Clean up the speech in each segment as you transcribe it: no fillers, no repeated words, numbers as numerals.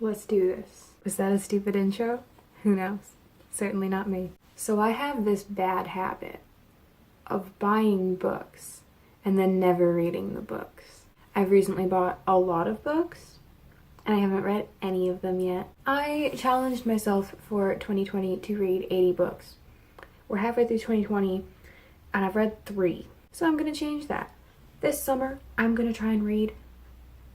Let's do this. Was that a stupid intro? Who knows? Certainly not me. So I have this bad habit of buying books and then never reading the books. I've recently bought a lot of books and I haven't read any of them yet. I challenged myself for 2020 to read 80 books. We're halfway through 2020 and I've read 3. So I'm gonna change that. This summer, I'm gonna try and read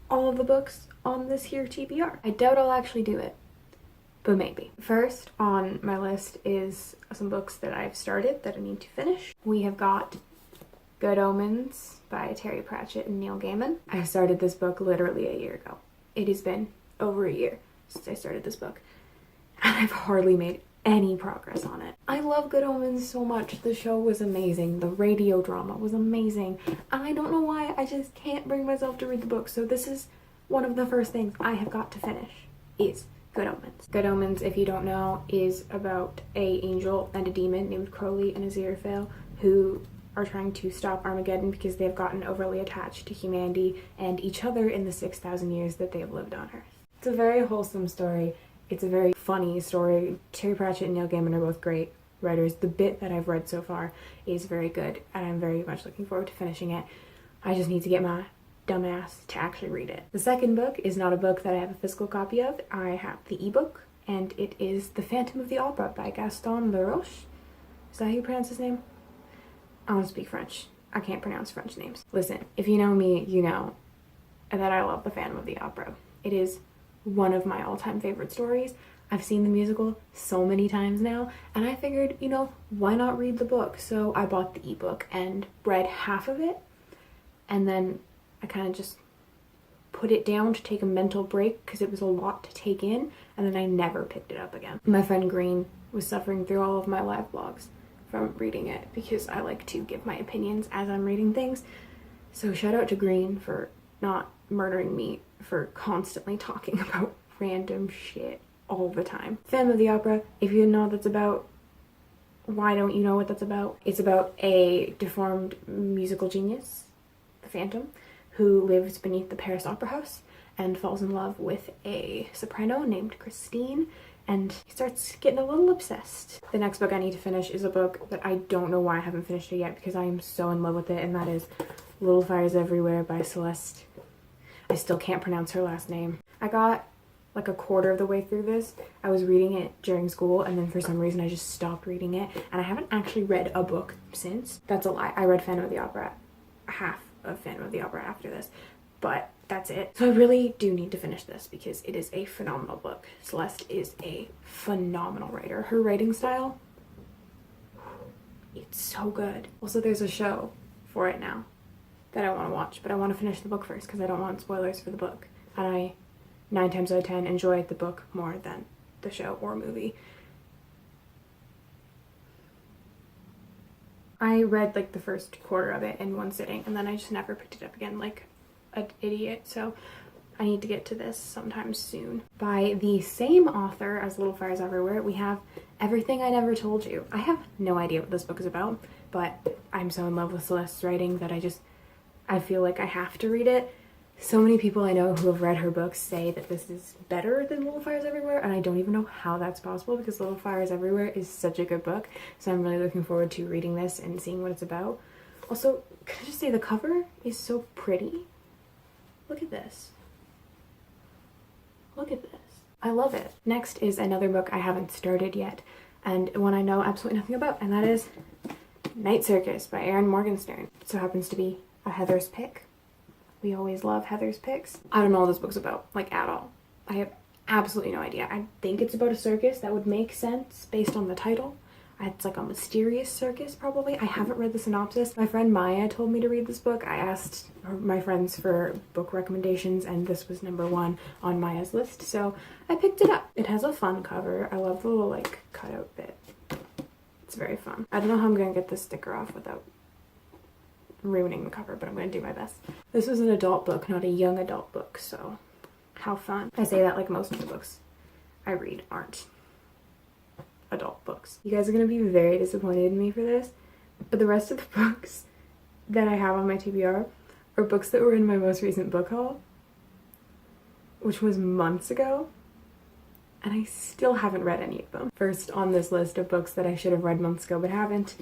all of the books on this here TBR. I doubt I'll actually do it, but maybe. First on my list is some books that I've started that I need to finish. We have got Good Omens by Terry Pratchett and Neil Gaiman. I started this book literally a year ago. It has been over a year since I started this book, and I've hardly made any progress on it. I love Good Omens so much. The show was amazing. The radio drama was amazing. And I don't know why, I just can't bring myself to read the book. So this is one of the first things I have got to finish is Good Omens. Good Omens, if you don't know, is about an angel and a demon named Crowley and Aziraphale who are trying to stop Armageddon because they've gotten overly attached to humanity and each other in the 6,000 years that they have lived on Earth. It's a very wholesome story. It's a very funny story. Terry Pratchett and Neil Gaiman are both great writers. The bit that I've read so far is very good, and I'm very much looking forward to finishing it. I just need to get my dumbass to actually read it. The second book is not a book that I have a physical copy of. I have the ebook, and it is The Phantom of the Opera by Gaston Leroux. Is that how you pronounce his name? I don't speak French. I can't pronounce French names. Listen, if you know me, you know that I love The Phantom of the Opera. It is one of my all-time favorite stories. I've seen the musical so many times now, and I figured, why not read the book? So I bought the ebook and read half of it, and then I kind of just put it down to take a mental break because it was a lot to take in, and then I never picked it up again. My friend Green was suffering through all of my live blogs from reading it because I like to give my opinions as I'm reading things. So shout out to Green for not murdering me for constantly talking about random shit all the time. Phantom of the Opera, if you know what that's about, why don't you know what that's about? It's about a deformed musical genius, the Phantom, who lives beneath the Paris Opera House and falls in love with a soprano named Christine, and he starts getting a little obsessed. The next book I need to finish is a book that I don't know why I haven't finished it yet because I am so in love with it, and that is Little Fires Everywhere by Celeste. I still can't pronounce her last name. I got like a quarter of the way through this. I was reading it during school, and then for some reason I just stopped reading it, and I haven't actually read a book since. That's a lie. I read Phantom of the Opera, half of Phantom of the Opera after this, but that's it. So I really do need to finish this because it is a phenomenal book. Celeste is a phenomenal writer. Her writing style, it's so good. Also, there's a show for it now that I want to watch, but I want to finish the book first because I don't want spoilers for the book. And I, 9 times out of 10, enjoy the book more than the show or movie. I read like the first quarter of it in one sitting, and then I just never picked it up again like an idiot, so I need to get to this sometime soon. By the same author as Little Fires Everywhere, we have Everything I Never Told You. I have no idea what this book is about, but I'm so in love with Celeste's writing that I feel like I have to read it. So many people I know who have read her books say that this is better than Little Fires Everywhere, and I don't even know how that's possible because Little Fires Everywhere is such a good book, so I'm really looking forward to reading this and seeing what it's about. Also, can I just say the cover is so pretty? Look at this. Look at this. I love it. Next is another book I haven't started yet, and one I know absolutely nothing about, and that is Night Circus by Erin Morgenstern. It so happens to be a Heather's pick. We always love Heather's picks. I don't know what this book's about, like, at all. I have absolutely no idea. I think it's about a circus. That would make sense based on the title. It's like a mysterious circus, probably. I haven't read the synopsis. My friend Maya told me to read this book. I asked my friends for book recommendations, and this was number 1 on Maya's list, so I picked it up. It has a fun cover. I love the little, like, cutout bit. It's very fun. I don't know how I'm gonna get this sticker off without ruining the cover, but I'm going to do my best. This is an adult book, not a young adult book, so how fun. I say that like most of the books I read aren't adult books. You guys are going to be very disappointed in me for this, but the rest of the books that I have on my TBR are books that were in my most recent book haul, which was months ago, and I still haven't read any of them. First on this list of books that I should have read months ago but haven't,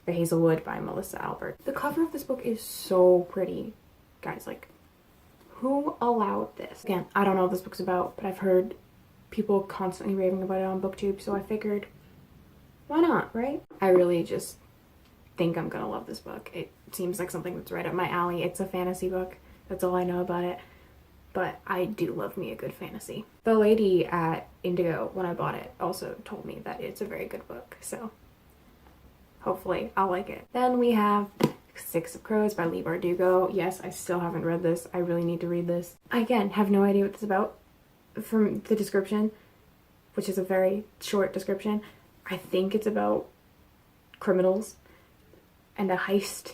The Hazelwood by Melissa Albert. The cover of this book is so pretty. Guys, like, who allowed this? Again, I don't know what this book's about, but I've heard people constantly raving about it on BookTube, so I figured, why not, right? I really just think I'm gonna love this book. It seems like something that's right up my alley. It's a fantasy book. That's all I know about it. But I do love me a good fantasy. The lady at Indigo, when I bought it, also told me that it's a very good book, so hopefully I'll like it. Then we have Six of Crows by Leigh Bardugo. Yes, I still haven't read this. I really need to read this. I, again, have no idea what this is about. From the description, which is a very short description, I think it's about criminals and a heist,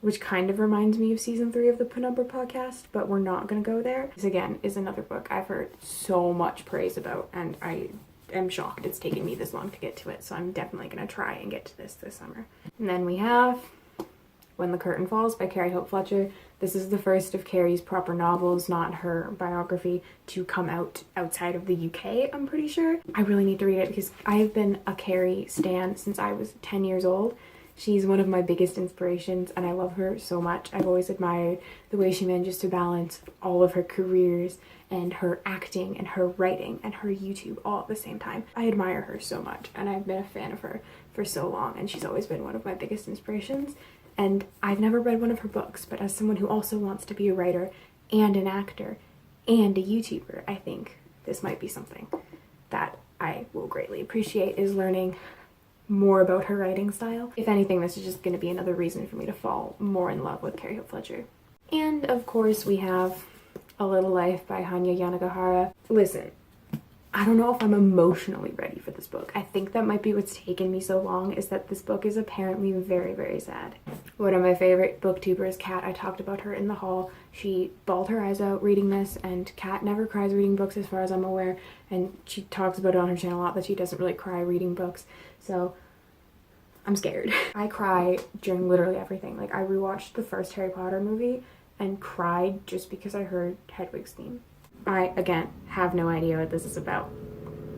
which kind of reminds me of season 3 of the Penumbra podcast, but we're not gonna go there. This again is another book I've heard so much praise about, and I am shocked it's taken me this long to get to it, so I'm definitely gonna try and get to this summer. And then we have When the Curtain Falls by Carrie Hope Fletcher. This is the first of Carrie's proper novels, not her biography, to come out outside of the UK, I'm pretty sure. I really need to read it because I've been a Carrie stan since I was 10 years old. She's one of my biggest inspirations and I love her so much. I've always admired the way she manages to balance all of her careers and her acting and her writing and her YouTube all at the same time. I admire her so much and I've been a fan of her for so long, and she's always been one of my biggest inspirations. And I've never read one of her books, but as someone who also wants to be a writer and an actor and a YouTuber, I think this might be something that I will greatly appreciate, is learning more about her writing style. If anything, this is just going to be another reason for me to fall more in love with Carrie Hope Fletcher. And of course we have A Little Life by Hanya Yanagihara. Listen, I don't know if I'm emotionally ready for this book. I think that might be what's taken me so long, is that this book is apparently very, very sad. One of my favorite booktubers, Kat, I talked about her in the haul. She bawled her eyes out reading this, and Kat never cries reading books as far as I'm aware, and she talks about it on her channel a lot that she doesn't really cry reading books, so I'm scared. I cry during literally everything. Like, I rewatched the first Harry Potter movie and cried just because I heard Hedwig's theme. I, again, have no idea what this is about,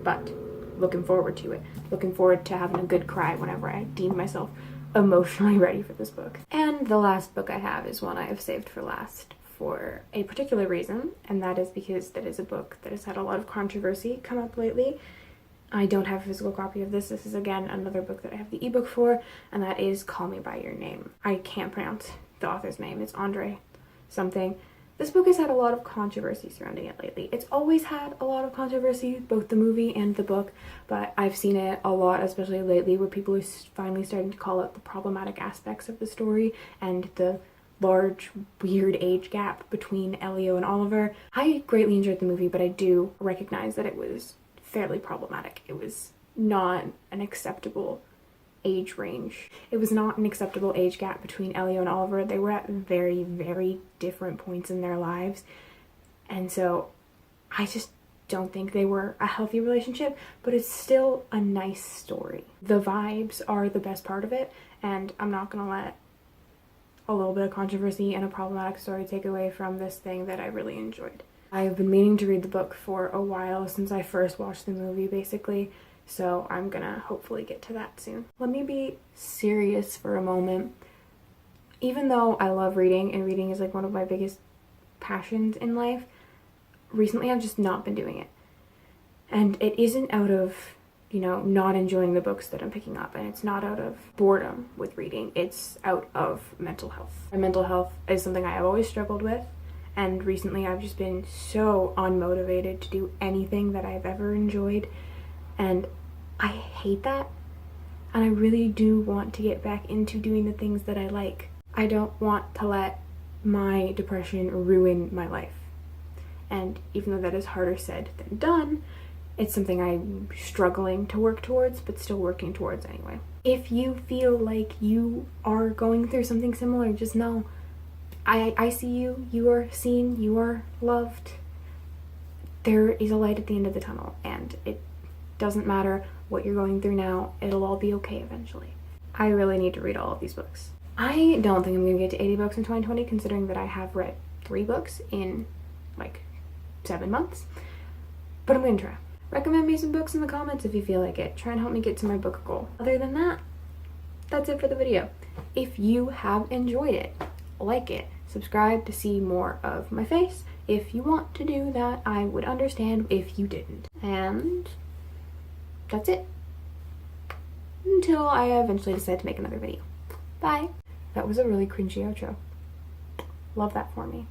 but looking forward to it. Looking forward to having a good cry whenever I deem myself emotionally ready for this book. And the last book I have is one I have saved for last for a particular reason, and that is because that is a book that has had a lot of controversy come up lately. I don't have a physical copy of this. This is, again, another book that I have the ebook for, and that is Call Me By Your Name. I can't pronounce the author's name. It's Andre something. This book has had a lot of controversy surrounding it lately. It's always had a lot of controversy, both the movie and the book, but I've seen it a lot, especially lately, where people are finally starting to call out the problematic aspects of the story and the large, weird age gap between Elio and Oliver. I greatly enjoyed the movie, but I do recognize that it was fairly problematic. It was not an acceptable age range. It was not an acceptable age gap between Elio and Oliver. They were at very, very different points in their lives, and so I just don't think they were a healthy relationship, but it's still a nice story. The vibes are the best part of it, and I'm not gonna let a little bit of controversy and a problematic story take away from this thing that I really enjoyed. I have been meaning to read the book for a while, since I first watched the movie, basically, so I'm gonna hopefully get to that soon. Let me be serious for a moment. Even though I love reading, and reading is like one of my biggest passions in life, recently I've just not been doing it. And it isn't out of, not enjoying the books that I'm picking up, and it's not out of boredom with reading. It's out of mental health. My mental health is something I have always struggled with, and recently I've just been so unmotivated to do anything that I've ever enjoyed, and I hate that, and I really do want to get back into doing the things that I like. I don't want to let my depression ruin my life, and even though that is harder said than done, it's something I'm struggling to work towards, but still working towards anyway. If you feel like you are going through something similar, just know I see you, you are seen, you are loved. There is a light at the end of the tunnel, and it doesn't matter what you're going through now, it'll all be okay eventually. I really need to read all of these books. I don't think I'm gonna get to 80 books in 2020, considering that I have read 3 books in like 7 months. but I'm gonna try. Recommend me some books in the comments if you feel like it. Try and help me get to my book goal. Other than that, that's it for the video. If you have enjoyed it, like it, subscribe to see more of my face. If you want to do that, I would understand if you didn't. And that's it. Until I eventually decide to make another video. Bye. That was a really cringy outro. Love that for me.